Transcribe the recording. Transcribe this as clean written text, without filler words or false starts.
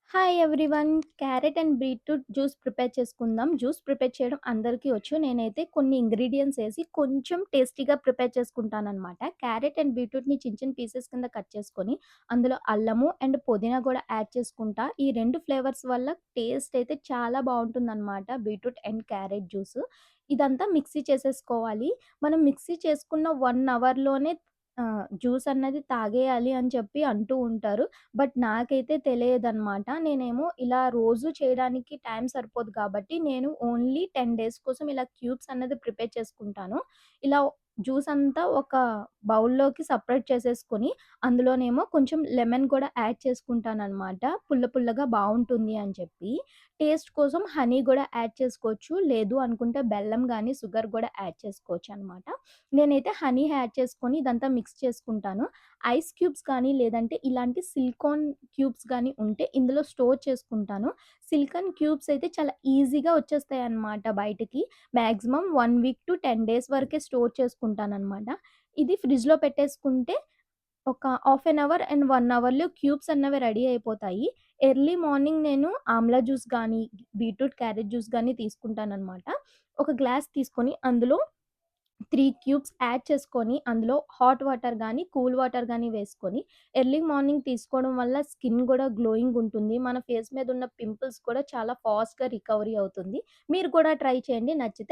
Hi everyone. Carrot and beetroot juice prepare చేసుకుందాం. Juice prepare చేయడం అందరికీ వచ్చు. నేనైతే కొన్ని ఇంగ్రీడియెంట్స్ ఏసి కొంచెం టేస్టీగా ప్రిపేర్ చేసుకుంటాననమాట. క్యారెట్ అండ్ బీట్రూట్‌ని చిన్న చిన్న పీసెస్ కింద కట్ చేసుకొని, అందులో అల్లము అండ్ పుదీనా గూడా యాడ్ చేసుకుంటా. ఈ 2 ఫ్లేవర్స్ వల్ల టేస్ట్ అయితే చాలా బావుంటుందనమాట. Beetroot and carrot juice. ఇదంతా మిక్సీ చేసేసుకోవాలి. మనం మిక్సీ చేసుకున్న 1 అవర్‌లోనే జ్యూస్ అన్నది తాగేయాలి అని చెప్పి అంటూ ఉంటారు. బట్ నాకైతే తెలియదనమాట. నేనేమో ఇలా రోజు చేయడానికి టైం సరిపోదు కాబట్టి, నేను ఓన్లీ 10 డేస్ కోసం ఇలా క్యూబ్స్ అన్నది ప్రిపేర్ చేసుకుంటాను. ఇలా జ్యూస్ అంతా ఒక బౌల్‌లోకి సెపరేట్ చేసేసుకొని, అందులోనేమో కొంచెం లెమన్ కూడా యాడ్ చేసుకుంటాననమాట. పుల్ల పుల్లగా బావుంటుంది అని చెప్పి. టేస్ట్ కోసం హనీ గూడా యాడ్ చేసుకోవచ్చు. లేదు అనుకుంటే బెల్లం గానీ, షుగర్ గూడా యాడ్ చేసుకోవచ్చనమాట. నేనైతే హనీ యాడ్ చేసుకొని ఇదంతా మిక్స్ చేసుకుంటాను. ఐస్ క్యూబ్స్ కానీ, లేదంటే ఇలాంటి సిలికాన్ క్యూబ్స్ గానీ ఉంటే ఇందులో స్టోర్ చేసుకుంటాను. సిలికాన్ క్యూబ్స్ అయితే చాలా ఈజీగా వచ్చేస్తాయన్నమాట బయటికి. మాక్సిమం 1 వీక్ టు 10 డేస్ వరకే స్టోర్ చేసుకుంటాననమాట. ఇది ఫ్రిడ్జ్‌లో పెట్టేసుకుంటే ఒక హాఫ్ ఎన్ అవర్ అండ్ 1 అవర్‌లో క్యూబ్స్ అన్నవి రెడీ అయిపోతాయి. ఎర్లీ మార్నింగ్ నేను ఆమ్లా జ్యూస్ గానీ, బీట్రూట్, క్యారెట్ జ్యూస్ గానీ తీసుకుంటాననమాట. ఒక గ్లాస్ తీసుకొని అందులో 3 క్యూబ్స్ యాడ్ చేసుకొని, అందులో హాట్ వాటర్ గానీ, కూల్ వాటర్ గానీ వేసుకొని, ఎర్లీ మార్నింగ్ తీసుకోవడం వల్ల స్కిన్ గూడా గ్లోయింగ్ ఉంటుంది. మన ఫేస్ మీద ఉన్న పింపుల్స్ కూడా చాలా ఫాస్ట్‌గా రికవరీ అవుతుంది. మీరు కూడా ట్రై చేయండి. నచ్చితే